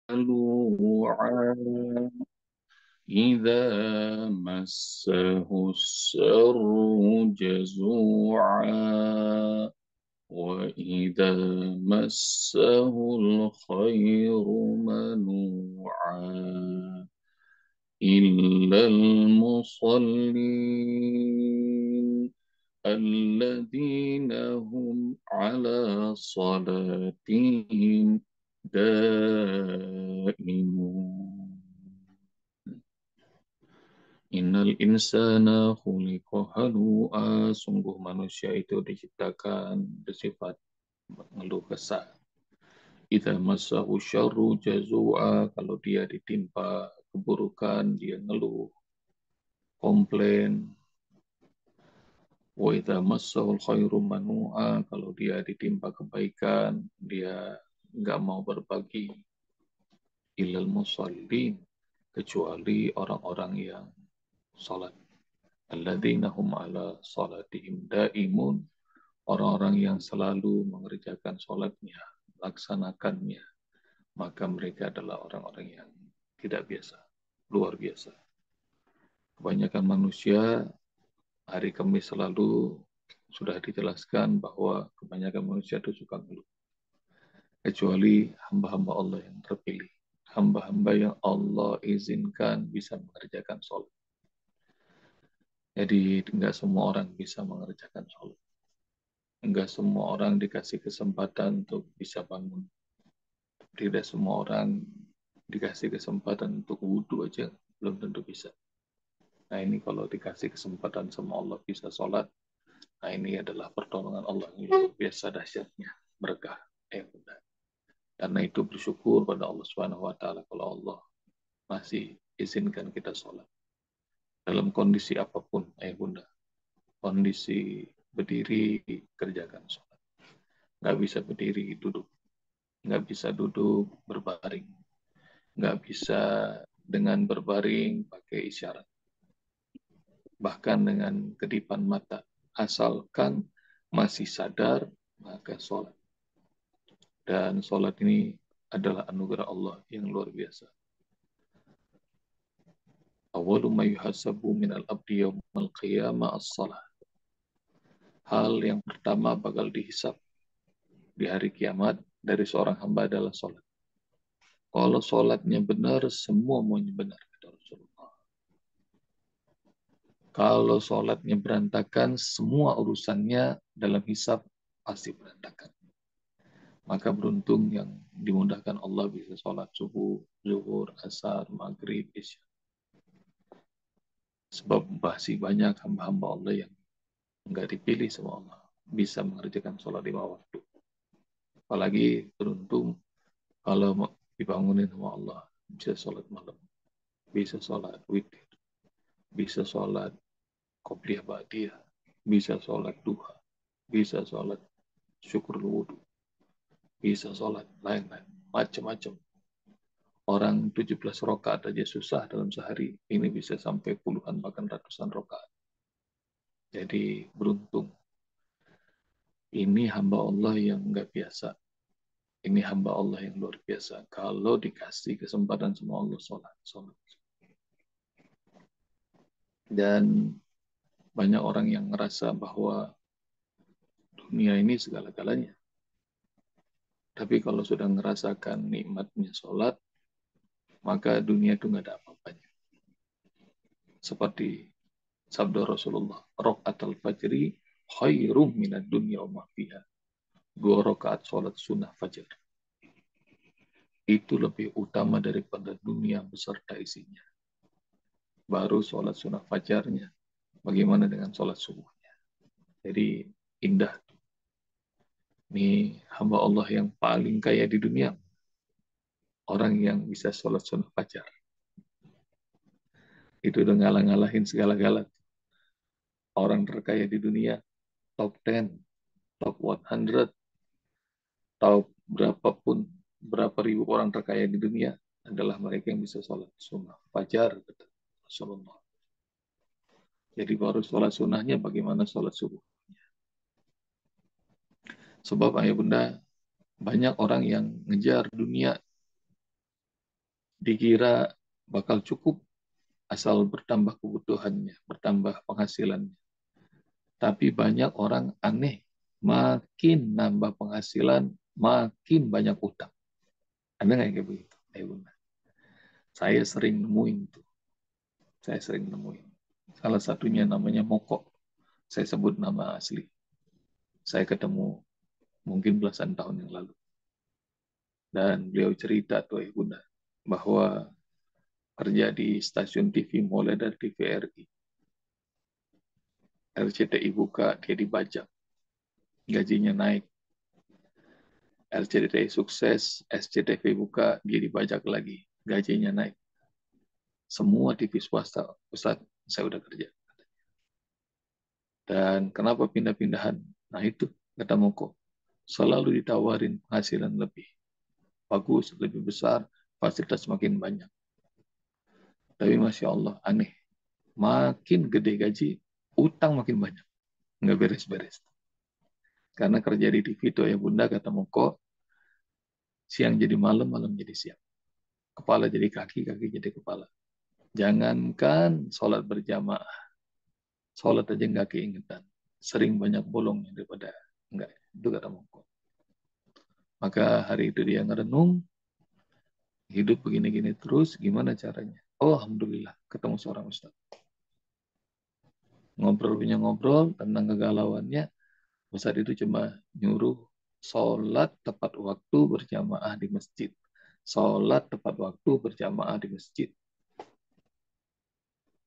جزوعا إذا مسه الشر جزوعا وإذا مسه الخير منوعا إلا المصلين الذين هم على صلاتهم دائمون Innal insana khuliqa halu'a. Sungguh manusia itu diciptakan bersifat mengeluh kesah. Idza massahu syarru jazua. Kalau dia ditimpa keburukan, dia ngeluh, komplain. Wa idza massahu khairu manu'a. Kalau dia ditimpa kebaikan, dia nggak mau berbagi. Illal musallin. Kecuali orang-orang yang salat. Alladzina hum ala salatihim daimun. Orang-orang yang selalu mengerjakan sholatnya, melaksanakannya, maka mereka adalah orang-orang yang tidak biasa, luar biasa. Kebanyakan manusia hari Kamis selalu sudah dijelaskan bahwa kebanyakan manusia itu suka ngeluh. Kecuali hamba-hamba Allah yang terpilih. Hamba-hamba yang Allah izinkan bisa mengerjakan sholat. Jadi tidak semua orang bisa mengerjakan sholat. Enggak semua orang dikasih kesempatan untuk bisa bangun. Tidak semua orang dikasih kesempatan untuk wudhu aja, belum tentu bisa. Nah ini kalau dikasih kesempatan sama Allah bisa sholat, nah ini adalah pertolongan Allah yang luar biasa dahsyatnya, berkah. Benar. Karena itu bersyukur pada Allah Subhanahu Wa Taala kalau Allah masih izinkan kita sholat. Dalam kondisi apapun, bunda, kondisi berdiri, kerjakan sholat. Nggak bisa berdiri, duduk. Nggak bisa duduk, berbaring. Nggak bisa dengan berbaring pakai isyarat. Bahkan dengan kedipan mata. Asalkan masih sadar, maka sholat. Dan sholat ini adalah anugerah Allah yang luar biasa. Awalu ma yuhasabu minal abdi yawmal qiyamah as-salah. Hal yang pertama bakal dihisab di hari kiamat dari seorang hamba adalah sholat. Kalau sholatnya benar, semua maunya benar, kata Rasulullah. Kalau sholatnya berantakan, semua urusannya dalam hisab pasti berantakan. Maka beruntung yang dimudahkan Allah bisa sholat subuh, zuhur, asar, maghrib, isya. Sebab masih banyak hamba-hamba Allah yang nggak dipilih sama Allah. Bisa mengerjakan sholat 5 waktu. Apalagi beruntung kalau dibangunin sama Allah. Bisa sholat malam. Bisa sholat witir. Bisa sholat qobliyah ba'diyah. Bisa sholat duha. Bisa sholat syukur wudhu. Bisa sholat lain-lain. Macam-macam. Orang 17 rakaat aja susah dalam sehari. Ini bisa sampai puluhan bahkan ratusan rakaat. Jadi beruntung. Ini hamba Allah yang nggak biasa. Ini hamba Allah yang luar biasa. Kalau dikasih kesempatan sama Allah, sholat. Dan banyak orang yang ngerasa bahwa dunia ini segala-galanya. Tapi kalau sudah ngerasakan nikmatnya sholat, maka dunia itu nggak ada apa-apanya. Seperti sabda Rasulullah, rakaat al-fajri khairum minad dunya wa ma fiha. 2 rakaat sholat sunnah fajar. Itu lebih utama daripada dunia beserta isinya. Baru sholat sunnah fajarnya. Bagaimana dengan sholat subuhnya? Jadi indah. Ini hamba Allah yang paling kaya di dunia. Orang yang bisa sholat sunnah fajar. Itu udah ngalah-ngalahin segala-gala. Orang terkaya di dunia, top 10, top 100, top berapapun, berapa ribu orang terkaya di dunia adalah mereka yang bisa sholat sunnah fajar, kata Rasulullah. Jadi baru sholat sunnahnya bagaimana sholat subuh. Sebab ayah bunda, banyak orang yang ngejar dunia, dikira bakal cukup asal bertambah kebutuhannya, bertambah penghasilannya. Tapi banyak orang aneh, makin nambah penghasilan, makin banyak utang. Ada nggak yang kayak begitu? Ayo, Bunda. Saya sering nemuin tuh. Saya sering nemuin. Salah satunya namanya Moko. Saya sebut nama asli. Saya ketemu mungkin belasan tahun yang lalu. Dan beliau cerita tuh, Bunda, bahwa kerja di stasiun TV mulai dari TVRI. RCTI buka, dia dibajak. Gajinya naik. RCTI sukses, SCTV buka, dia dibajak lagi. Gajinya naik. Semua TV swasta, Ustaz, saya udah kerja. Dan kenapa pindah-pindahan? Nah itu, kata Moko, selalu ditawarin penghasilan lebih. Bagus, lebih besar, fasilitas makin banyak. Tapi Masya Allah, aneh. Makin gede gaji, utang makin banyak. Nggak beres-beres. Karena kerja di TV itu ya Bunda, kata Moko, siang jadi malam, malam jadi siang. Kepala jadi kaki, kaki jadi kepala. Jangankan sholat berjamaah, sholat aja nggak keingetan. Sering banyak bolongnya daripada enggak. Itu kata Moko. Maka hari itu dia ngerenung, hidup begini-gini terus, gimana caranya? Oh, Alhamdulillah, ketemu seorang ustaz. Ngobrol tentang kegalauannya, ustaz itu cuma nyuruh sholat tepat waktu berjamaah di masjid. Sholat tepat waktu berjamaah di masjid.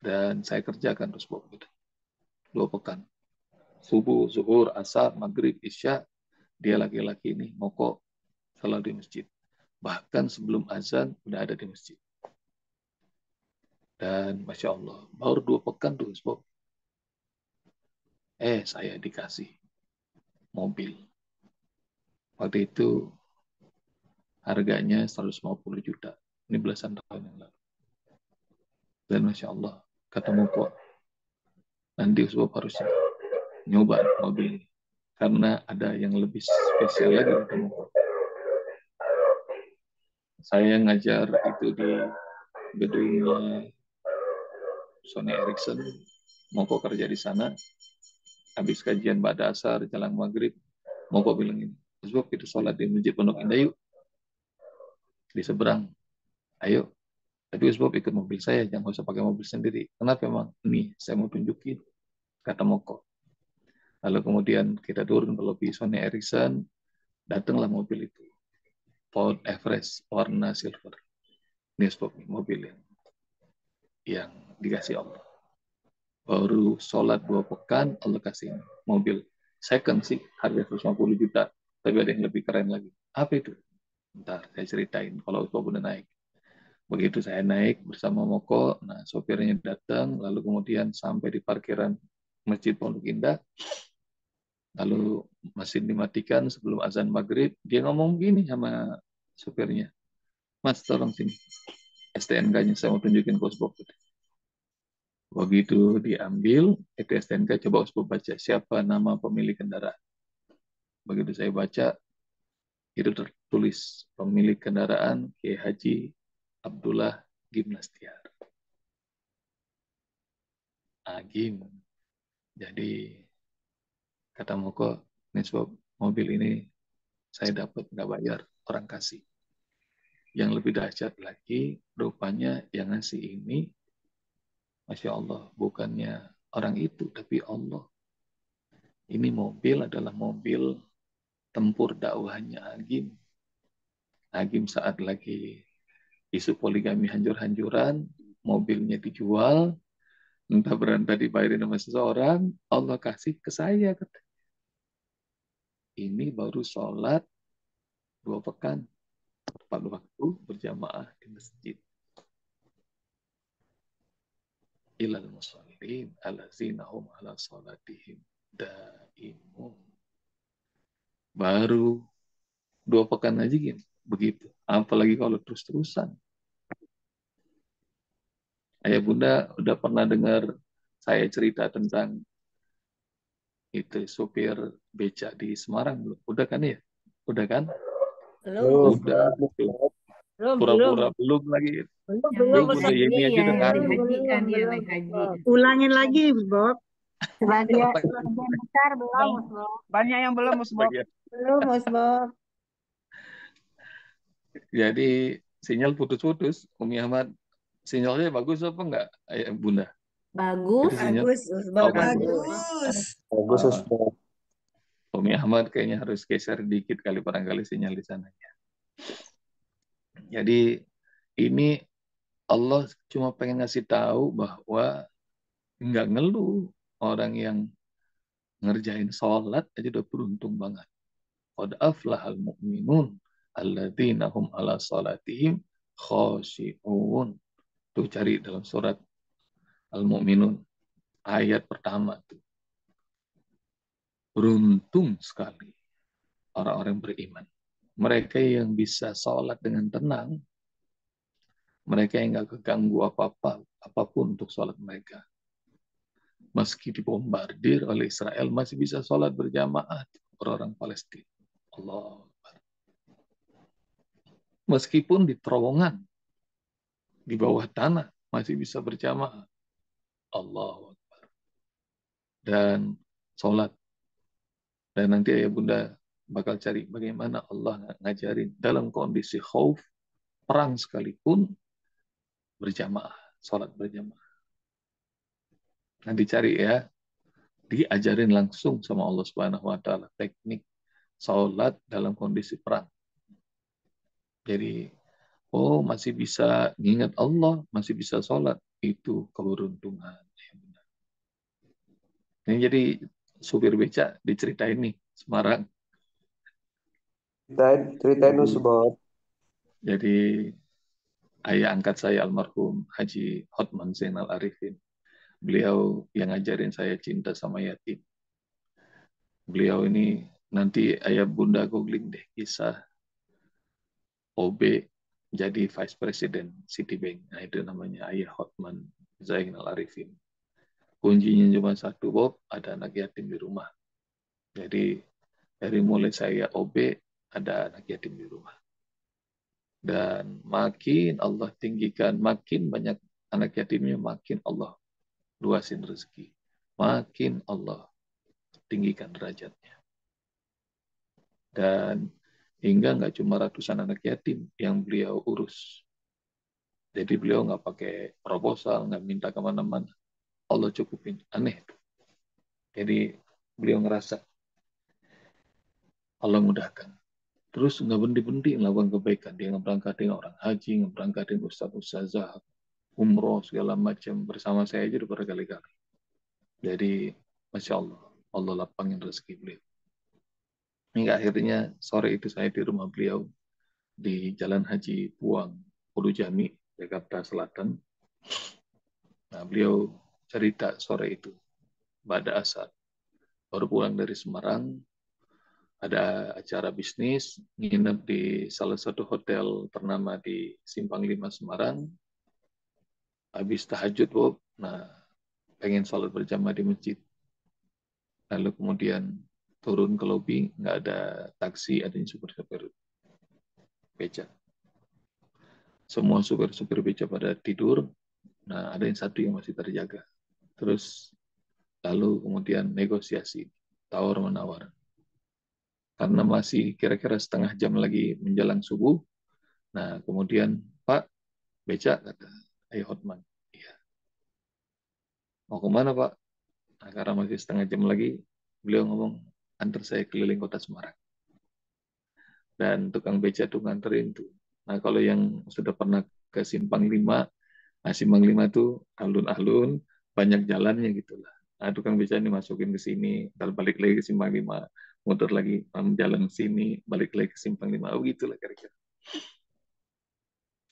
Dan saya kerjakan terus gitu. 2 pekan. Subuh, zuhur, asar, maghrib, isya, dia laki-laki ini mokok salat di masjid. Bahkan sebelum azan udah ada di masjid. Dan Masya Allah, baru 2 pekan tuh, Bob. Saya dikasih mobil. Waktu itu harganya 150 juta. Ini belasan tahun yang lalu. Dan Masya Allah, kata Moko, nanti Bob harus nyoba mobil ini. Karena ada yang lebih spesial lagi, kata Moko. Saya ngajar itu di gedungnya Sony Ericsson, Moko kerja di sana. Habis kajian pada asar, jalan maghrib, Moko bilang ini, sebab kita sholat di Masjid Pondok Indah yuk. Di seberang, ayo. Tapi sebab ikut mobil saya, jangan usah pakai mobil sendiri. Kenapa emang? Nih, saya mau tunjukin, kata Moko. Lalu kemudian kita turun ke lobi Sony Ericsson, datanglah mobil itu. Ford Everest, warna silver. Ini sebab mobil yang dikasih Allah. Baru sholat 2 pekan, Allah kasih mobil. Second sih, harga 150 juta. Tapi ada yang lebih keren lagi. Apa itu? Ntar saya ceritain kalau Usbab udah naik. Begitu saya naik bersama Moko, nah sopirnya datang, lalu kemudian sampai di parkiran Masjid Pondok Indah, lalu mesin dimatikan sebelum azan maghrib, dia ngomong gini sama sopirnya, Mas tolong sini, STNK-nya saya mau tunjukin ke Usbab. Begitu diambil, itu STNK, coba Usbab baca siapa nama pemilik kendaraan. Begitu saya baca, itu tertulis pemilik kendaraan Kiai Haji Abdullah Gimnastiar. Agim. Jadi kata Moko, ini sebab mobil ini saya dapat nggak bayar, orang kasih. Yang lebih dahsyat lagi, rupanya yang ngasih ini, Masya Allah, bukannya orang itu, tapi Allah. Ini mobil adalah mobil tempur dakwahnya Agim. Agim saat lagi isu poligami hancur-hancuran, mobilnya dijual, entah berantah dibayarin sama seseorang, Allah kasih ke saya. Ini baru sholat 2 pekan, tepat waktu berjamaah di masjid. Ilal musallin allazina hum ala salatihim daimun. Baru 2 pekan aja gini, begitu. Apalagi kalau terus-terusan. Ayah Bunda udah pernah dengar saya cerita tentang itu sopir beca di Semarang belum? Udah kan ya? Udah kan? Belum. Udah. Belum, belum. Pura-pura belum lagi. Belum, Yang belum Tuh naik Bunda Ustaz. haji Yeni aja ya, udah yang naik ngantuk. haji kan, Belum, yang belum. naik haji. Ulangin lagi, Bob. Sebagian besar belum, Mas Bob. Banyak yang belum, Mas Bob. Bagian. Belum, Mas Bob. Jadi sinyal putus-putus. Umi Ahmad, sinyalnya bagus apa enggak, Bunda? Itu Bagus. sinyal. Bagus, Mas Oh, Bob. bagus. Bagus. Bagus. Bagus Oh, Ustaz. Umi Ahmad kayaknya harus geser dikit kali barangkali sinyal di sana. Jadi ini Allah cuma pengen ngasih tahu bahwa nggak ngeluh orang yang ngerjain sholat aja udah beruntung banget. Qad aflahal mu'minun alladzina hum ala salatihim khashi'un. Tuh cari dalam surat Al-Mu'minun ayat pertama tuh. Beruntung sekali orang-orang beriman. Mereka yang bisa sholat dengan tenang, mereka yang nggak keganggu apa-apa, apapun untuk sholat mereka. Meski dibombardir oleh Israel, masih bisa sholat berjamaah orang-orang Palestina. Allah. Meskipun di terowongan, di bawah tanah, masih bisa berjamaah. Allah. Dan sholat. Dan nanti ayah bunda bakal cari bagaimana Allah ngajarin dalam kondisi khauf, perang sekalipun, berjamaah, sholat berjamaah. Nanti cari ya, diajarin langsung sama Allah Subhanahu wa taala teknik salat dalam kondisi perang. Jadi, oh masih bisa ingat Allah, masih bisa salat, itu keberuntungan. Ini jadi supir beca diceritain nih Semarang. Ceritain Jadi, dulu Bob. jadi ayah angkat saya almarhum Haji Hotman Zainal Arifin. Beliau yang ngajarin saya cinta sama yatim. Beliau ini nanti ayah bunda googling deh kisah OB jadi Vice President Citibank. Nah, itu namanya Ayah Hotman Zainal Arifin. Kuncinya cuma satu, Bob, ada anak yatim di rumah. Jadi dari mulai saya OB, ada anak yatim di rumah. Dan makin Allah tinggikan, makin banyak anak yatimnya, makin Allah luasin rezeki. Makin Allah tinggikan derajatnya. Dan hingga nggak cuma ratusan anak yatim yang beliau urus. Jadi beliau nggak pakai proposal, nggak minta kemana-mana. Allah cukupin. Aneh. Jadi beliau ngerasa Allah mudahkan. Terus nggak berhenti-berhenti melakukan kebaikan. Dia ngeberangkatin orang haji, ngeberangkatin ustaz-ustazah, umroh, segala macam. Bersama saya aja udah berkali-kali. Jadi, Masya Allah. Allah lapangin rezeki beliau. Hingga akhirnya sore itu saya di rumah beliau di Jalan Haji Puang, Pulau Jami, Jakarta Selatan. Nah, beliau cerita sore itu, pada asar. Baru pulang dari Semarang, ada acara bisnis, nginep di salah satu hotel ternama di Simpang 5 Semarang. Habis tahajud, Bob. Nah, pengen sholat berjamaah di masjid. Lalu kemudian turun ke lobi, nggak ada taksi, adanya supir-supir beca. Semua supir-supir beca pada tidur. Nah, ada yang satu yang masih terjaga. Terus lalu kemudian negosiasi, tawar-menawar. Karena masih kira-kira setengah jam lagi menjelang subuh. Nah, kemudian, Pak, beca, kata Ayah Hotman. Iya. Mau kemana, Pak? Nah, karena masih setengah jam lagi, beliau ngomong, antar saya keliling kota Semarang. Dan tukang beca tuh nganterin tuh. Nah, kalau yang sudah pernah ke Simpang 5, nah Simpang 5 tuh alun-alun, banyak jalannya gitu lah. Nah, tukang beca ini masukin ke sini, balik lagi ke Simpang 5, muter lagi jalan ke sini, balik lagi ke Simpang 5, oh gitulah kira-kira.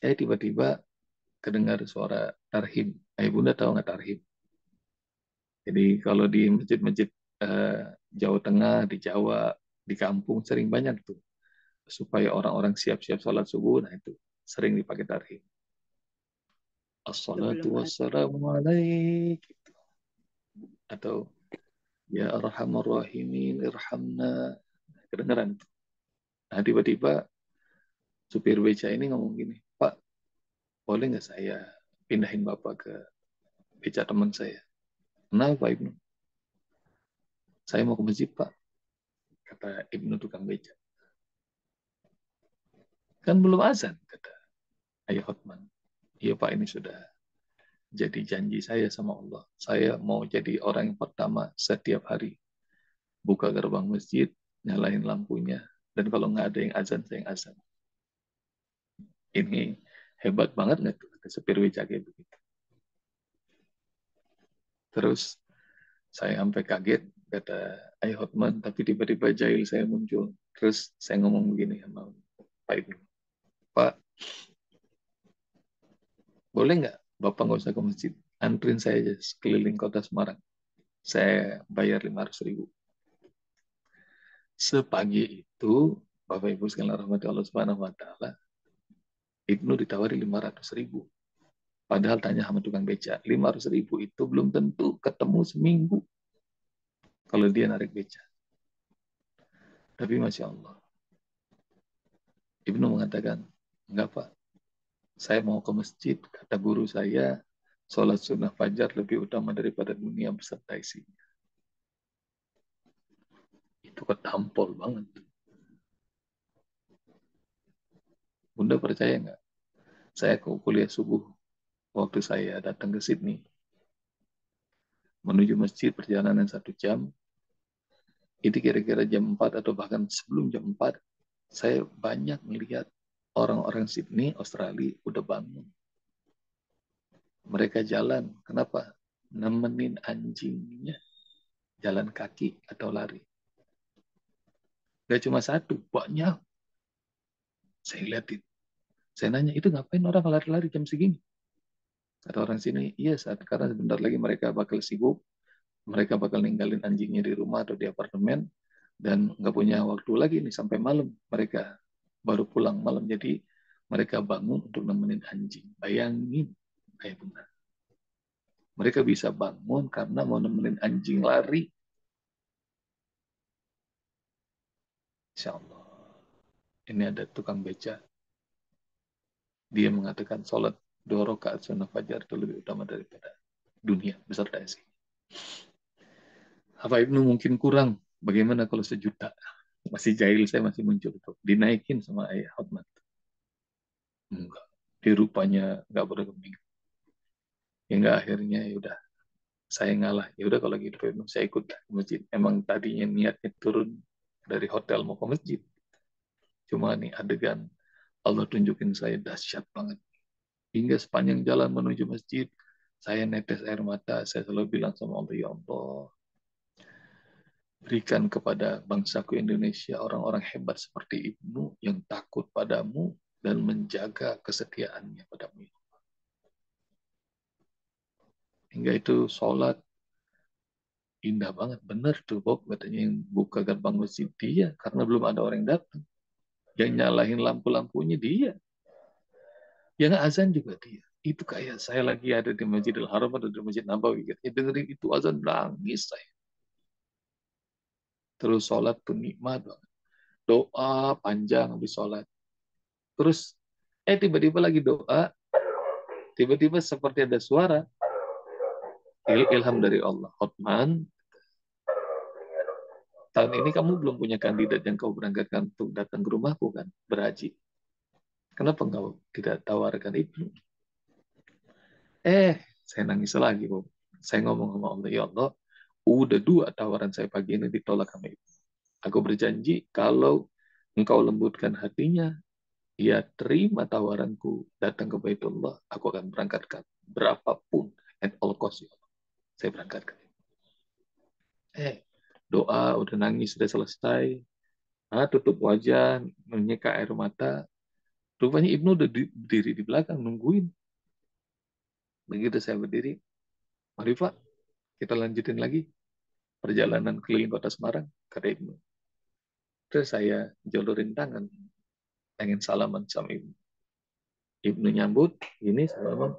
Tiba-tiba kedengar suara tarhim. Bunda tahu nggak tarhim? Jadi kalau di masjid-masjid Jawa Tengah, di Jawa, di kampung sering banyak tuh supaya orang-orang siap-siap sholat subuh. Nah itu sering dipakai tarhim. Itu belum Assalatu ada. wassalamu alaik. Atau ya arhamar rahimin irhamna. Kedengeran. Nah tiba-tiba supir beca ini ngomong gini, Pak, boleh nggak saya pindahin Bapak ke beca teman saya? Kenapa Pak Ibnu? Saya mau ke masjid Pak, kata Ibnu tukang beca. Kan belum azan, kata Ayah Hotman. Iya Pak, ini sudah jadi janji saya sama Allah. Saya mau jadi orang yang pertama setiap hari buka gerbang masjid, nyalain lampunya, dan kalau nggak ada yang azan, saya yang azan. Ini hebat banget nggak tuh, kata supir beca kayak begitu. Terus saya sampai kaget, kata Ayah Hotman, tapi tiba-tiba jahil saya muncul. Terus saya ngomong begini sama Pak Ibnu, Pak, boleh nggak Bapak nggak usah ke masjid, antrin saya aja sekeliling kota Semarang. Saya bayar 500.000. Sepagi itu, Bapak Ibu sekalian rahmati Allah Subhanahu Wa Taala, Ibnu ditawari 500.000. Padahal tanya sama tukang beca, 500.000 itu belum tentu ketemu seminggu kalau dia narik beca. Tapi Masya Allah, Ibnu mengatakan, enggak Pak, saya mau ke masjid, kata guru saya, sholat sunnah fajar lebih utama daripada dunia beserta isinya. Itu ketampol banget. Bunda percaya nggak? Saya ke kuliah subuh, waktu saya datang ke Sydney, menuju masjid perjalanan 1 jam, itu kira-kira jam 4 atau bahkan sebelum jam 4, saya banyak melihat orang-orang Sydney, Australia, udah bangun. Mereka jalan. Kenapa? Nemenin anjingnya jalan kaki atau lari. Gak cuma satu, banyak. Saya lihatin. Saya nanya, itu ngapain orang lari-lari jam segini? Kata orang sini, iya saat karena sebentar lagi mereka bakal sibuk, mereka bakal ninggalin anjingnya di rumah atau di apartemen, dan nggak punya waktu lagi nih sampai malam. Mereka baru pulang malam, jadi mereka bangun untuk nemenin anjing. Bayangin, kayak benar. Mereka bisa bangun karena mau nemenin anjing lari. Insya Allah. Ini ada tukang beca. Dia mengatakan sholat 2 rakaat sunnah fajar itu lebih utama daripada dunia beserta isi. Apa Ibnu mungkin kurang? Bagaimana kalau 1 juta? Masih jahil, saya masih muncul tuh. Dinaikin sama Ayah Hotman. Enggak. Dia rupanya enggak bergeming. Ya enggak, akhirnya ya udah saya ngalah. Ya udah kalau gitu Ibnu, saya ikut ke masjid. Emang tadinya niatnya turun dari hotel mau ke masjid. Cuma nih adegan Allah tunjukin saya dahsyat banget. Hingga sepanjang jalan menuju masjid, saya netes air mata. Saya selalu bilang sama Allah, ya Allah, berikan kepada bangsaku Indonesia orang-orang hebat seperti Ibnu yang takut padamu dan menjaga kesetiaannya padamu. Hingga itu sholat indah banget. Benar tuh Bob, katanya yang buka gerbang masjid dia, karena belum ada orang yang datang. Yang nyalahin lampu-lampunya dia. Yang azan juga dia. Itu kayak saya lagi ada di Masjidil Haram atau di Masjid Nabawi. Gitu. Ya, dengerin itu azan, nangis saya. Terus sholat tuh nikmat banget. Doa panjang habis sholat. Terus, tiba-tiba lagi doa, tiba-tiba seperti ada suara. Ilham dari Allah. Hotman, tahun ini kamu belum punya kandidat yang kau berangkatkan untuk datang ke rumahku kan, berhaji. Kenapa engkau tidak tawarkan itu? Saya nangis lagi, Bob. Saya ngomong sama Allah, ya Allah, udah 2 tawaran saya pagi ini ditolak sama ibu. Aku berjanji kalau engkau lembutkan hatinya, ia terima tawaranku datang ke Baitullah, aku akan berangkatkan berapapun at all cost. Saya berangkatkan. Doa udah nangis sudah selesai. Tutup wajah, menyeka air mata. Rupanya Ibnu udah berdiri di belakang nungguin. Begitu saya berdiri, mari Pak, kita lanjutin lagi perjalanan keliling kota Semarang, kata Ibnu. Terus saya jolurin tangan, pengen salaman sama Ibnu. Ibnu nyambut, ini salaman.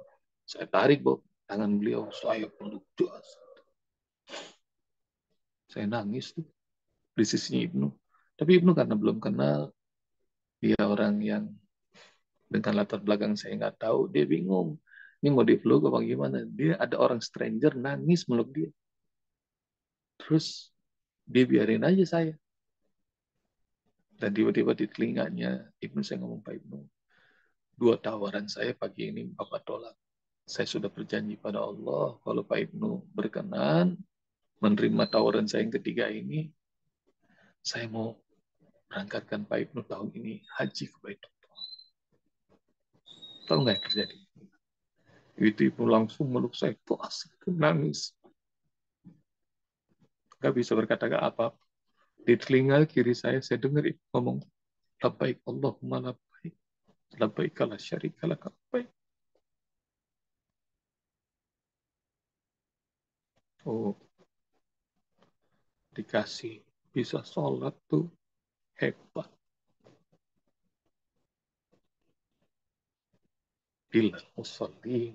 Saya tarik, Bob, tangan beliau, saya peluk. Saya nangis tuh di sisinya Ibnu. Tapi Ibnu karena belum kenal, dia orang yang dengan latar belakang saya nggak tahu, dia bingung. Ini mau dipeluk apa gimana? Dia ada orang stranger nangis meluk dia. Terus dia biarin aja saya. Dan tiba-tiba di telinganya Ibnu saya ngomong, Pak Ibnu, 2 tawaran saya pagi ini Bapak tolak. Saya sudah berjanji pada Allah, kalau Pak Ibnu berkenan menerima tawaran saya yang ketiga ini, saya mau berangkatkan Pak Ibnu tahun ini haji ke Baitullah. Tahu nggak yang terjadi? Itu Ibnu langsung meluk saya, kelas, nangis. Nggak bisa berkata apa. Di telinga kiri saya dengar Ibnu ngomong, labbaik Allahumma labbaik, labbaik la syarika lak labbaik. Oh, dikasih bisa sholat tuh hebat. Bila musalli,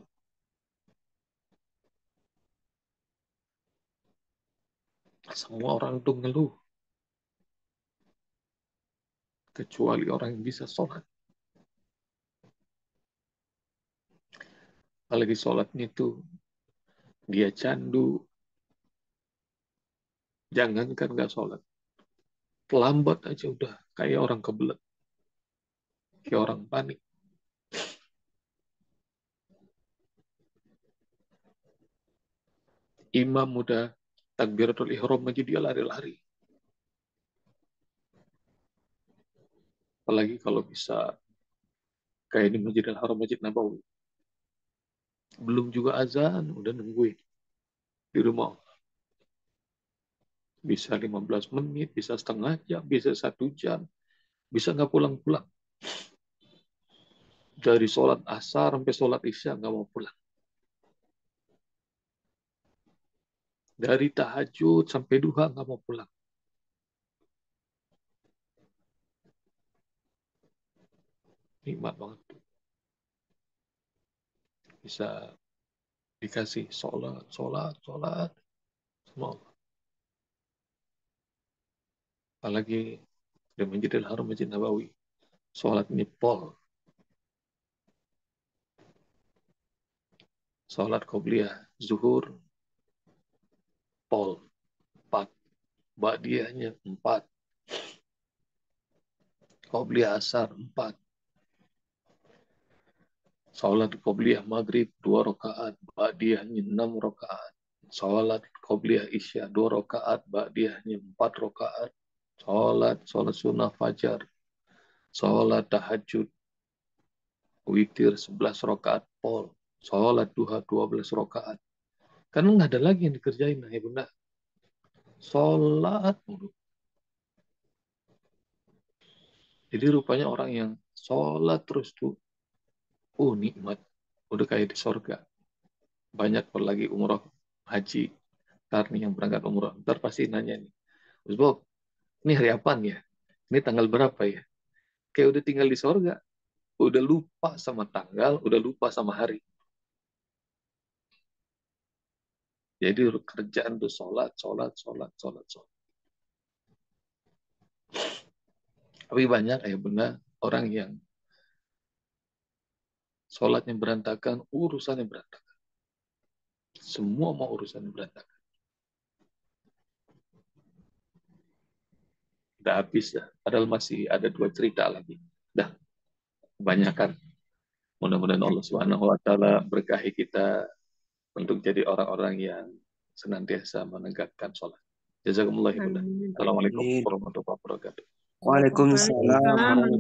semua orang tuh ngeluh kecuali orang yang bisa sholat. Apalagi sholatnya itu dia candu, jangankan nggak sholat, terlambat aja udah kayak orang kebelet, kayak orang panik. Imam udah takbiratul ihram aja dia lari-lari. Apalagi kalau bisa kayak di Masjidil Haram, Masjid Nabawi. Belum juga azan, udah nungguin di rumah. Bisa 15 menit, bisa setengah jam, bisa 1 jam, bisa nggak pulang-pulang. Dari sholat asar sampai sholat isya nggak mau pulang. Dari tahajud sampai duha nggak mau pulang. Nikmat banget. Bisa dikasih sholat sama Allah. Apalagi di Masjidil Haram, Masjid Nabawi. Sholat ini pol. Sholat qobliyah zuhur pol 4. Ba'diyahnya 4. Qobliyah asar 4. Sholat qobliyah maghrib 2 rakaat, ba'diyahnya 6 rakaat. Sholat qobliyah isya 2 rakaat, ba'diyahnya 4 rakaat. Sholat sunnah fajar. Sholat tahajud witir 11 rakaat pol. Sholat duha 12 rakaat. Karena nggak ada lagi yang dikerjain, ya bunda. Sholat mulu. Jadi rupanya orang yang sholat terus tuh, nikmat. Udah kayak di sorga. Banyak lagi umroh haji. Ntar nih yang berangkat umroh. Ntar pasti nanya nih, Gus Bob, ini hari apa ya? Ini tanggal berapa ya? Kayak udah tinggal di sorga. Udah lupa sama tanggal, udah lupa sama hari. Jadi kerjaan tuh sholat. Tapi banyak ya benar orang yang sholatnya berantakan, urusannya berantakan. Semua mau urusannya berantakan. Udah habis dah. Padahal masih ada 2 cerita lagi. Dah, kebanyakan. Mudah-mudahan Allah Subhanahu wa taala berkahi kita untuk jadi orang-orang yang senantiasa menegakkan sholat. Jazakumullah khairan. Amin. Assalamualaikum Amin. warahmatullahi wabarakatuh. Waalaikumsalam. Waalaikumsalam.